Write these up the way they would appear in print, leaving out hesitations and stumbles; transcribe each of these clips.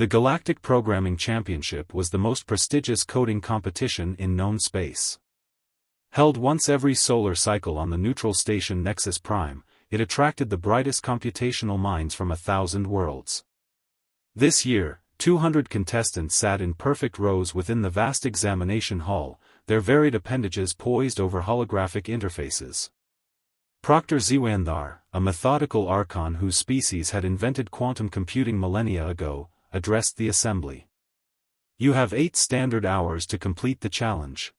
The Galactic Programming Championship was the most prestigious coding competition in known space. Held once every solar cycle on the neutral station Nexus Prime, it attracted the brightest computational minds from 1,000 worlds. This year, 200 contestants sat in perfect rows within the vast examination hall, their varied appendages poised over holographic interfaces. Proctor Ziwandar, a methodical archon whose species had invented quantum computing millennia ago, addressed the assembly. You have 8 standard hours to complete the challenge.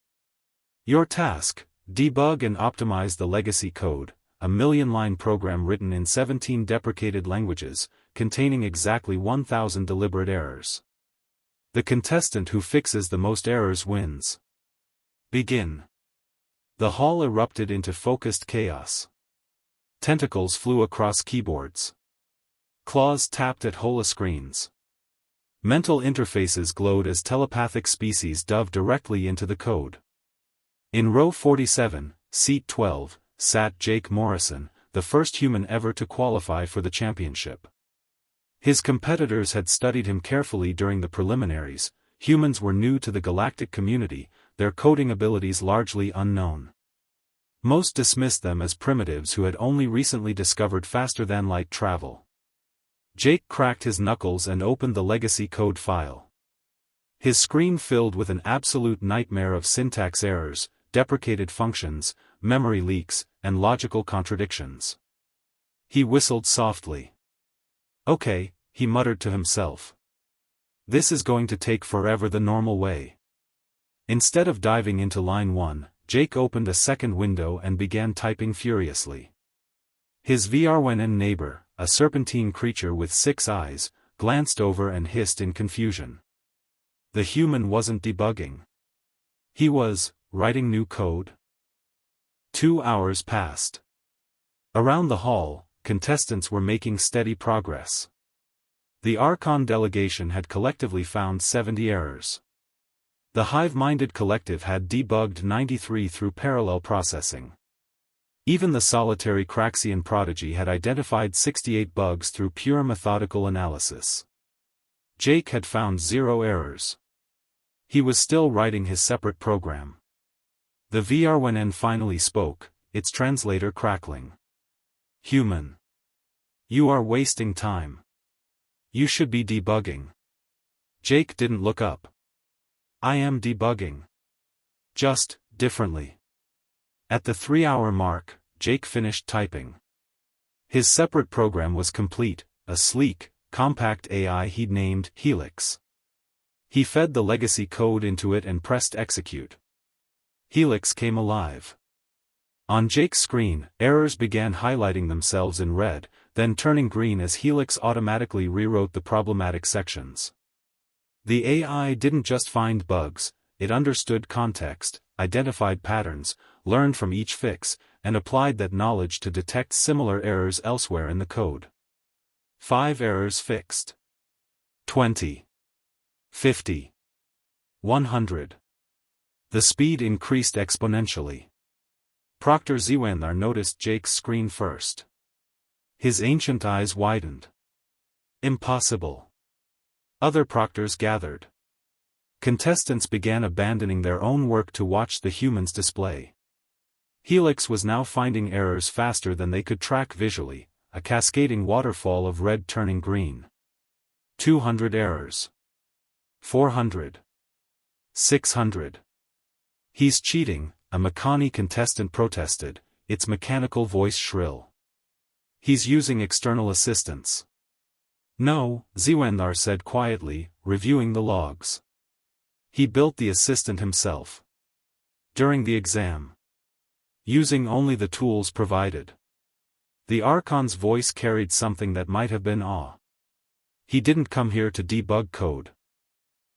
Your task: debug and optimize the legacy code, a million-line program written in 17 deprecated languages, containing exactly 1,000 deliberate errors. The contestant who fixes the most errors wins. Begin. The hall erupted into focused chaos. Tentacles flew across keyboards. Claws tapped at holoscreens. Mental interfaces glowed as telepathic species dove directly into the code. In row 47, seat 12, sat Jake Morrison, the first human ever to qualify for the championship. His competitors had studied him carefully during the preliminaries. Humans were new to the galactic community, their coding abilities largely unknown. Most dismissed them as primitives who had only recently discovered faster-than-light travel. Jake cracked his knuckles and opened the legacy code file. His screen filled with an absolute nightmare of syntax errors, deprecated functions, memory leaks, and logical contradictions. He whistled softly. "Okay," he muttered to himself. "This is going to take forever the normal way." Instead of diving into line 1, Jake opened a second window and began typing furiously. His VRWNN neighbor, a serpentine creature with 6 eyes, glanced over and hissed in confusion. The human wasn't debugging. He was writing new code. 2 hours passed. Around the hall, contestants were making steady progress. The Archon delegation had collectively found 70 errors. The hive-minded collective had debugged 93 through parallel processing. Even the solitary Craxian prodigy had identified 68 bugs through pure methodical analysis. Jake had found 0 errors. He was still writing his separate program. The VRWNN finally spoke, its translator crackling. "Human. You are wasting time. You should be debugging." Jake didn't look up. "I am debugging. Just differently." At the 3-hour mark, Jake finished typing. His separate program was complete, a sleek, compact AI he'd named Helix. He fed the legacy code into it and pressed execute. Helix came alive. On Jake's screen, errors began highlighting themselves in red, then turning green as Helix automatically rewrote the problematic sections. The AI didn't just find bugs, it understood context, identified patterns, learned from each fix, and applied that knowledge to detect similar errors elsewhere in the code. 5 errors fixed. 20. 50. 100. The speed increased exponentially. Proctor Ziwandar noticed Jake's screen first. His ancient eyes widened. Impossible. Other proctors gathered. Contestants began abandoning their own work to watch the human's display. Helix was now finding errors faster than they could track visually, a cascading waterfall of red turning green. 200 errors. 400. 600. "He's cheating," a Makani contestant protested, its mechanical voice shrill. "He's using external assistance." "No," Ziwandar said quietly, reviewing the logs. "He built the assistant himself. During the exam. Using only the tools provided." The Archon's voice carried something that might have been awe. "He didn't come here to debug code.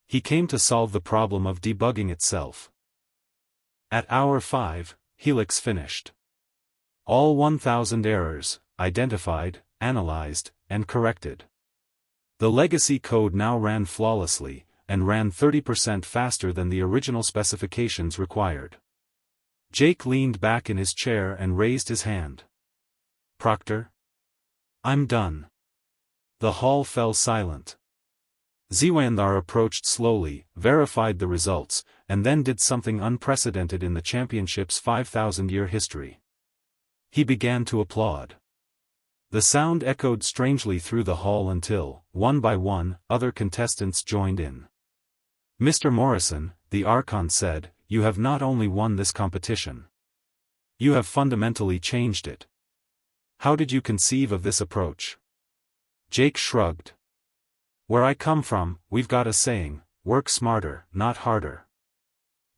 He came to solve the problem of debugging itself." At hour 5, Helix finished. All 1,000 errors, identified, analyzed, and corrected. The legacy code now ran flawlessly, and ran 30% faster than the original specifications required. Jake leaned back in his chair and raised his hand. "Proctor? I'm done." The hall fell silent. Zewandar approached slowly, verified the results, and then did something unprecedented in the championship's 5,000-year history. He began to applaud. The sound echoed strangely through the hall until, one by one, other contestants joined in. "Mr. Morrison," the Archon said, "you have not only won this competition. You have fundamentally changed it. How did you conceive of this approach?" Jake shrugged. "Where I come from, we've got a saying, work smarter, not harder.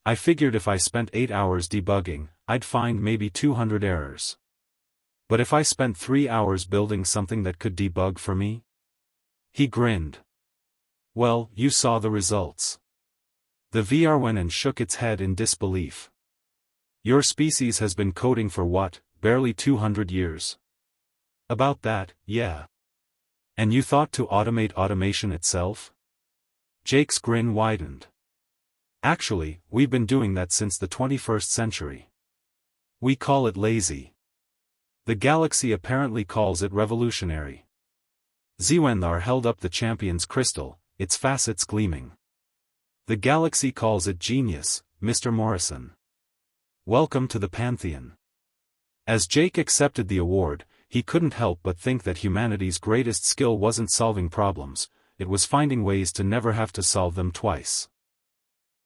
I figured if I spent 8 hours debugging, I'd find maybe 200 errors. But if I spent 3 hours building something that could debug for me?" He grinned. "Well, you saw the results." The VR went and shook its head in disbelief. "Your species has been coding for what, barely 200 years? About that, yeah. And you thought to automate automation itself?" Jake's grin widened. "Actually, we've been doing that since the 21st century. We call it lazy. The galaxy apparently calls it revolutionary." Zewandar held up the champion's crystal, its facets gleaming. "The galaxy calls it genius, Mr. Morrison. Welcome to the Pantheon." As Jake accepted the award, he couldn't help but think that humanity's greatest skill wasn't solving problems, it was finding ways to never have to solve them twice.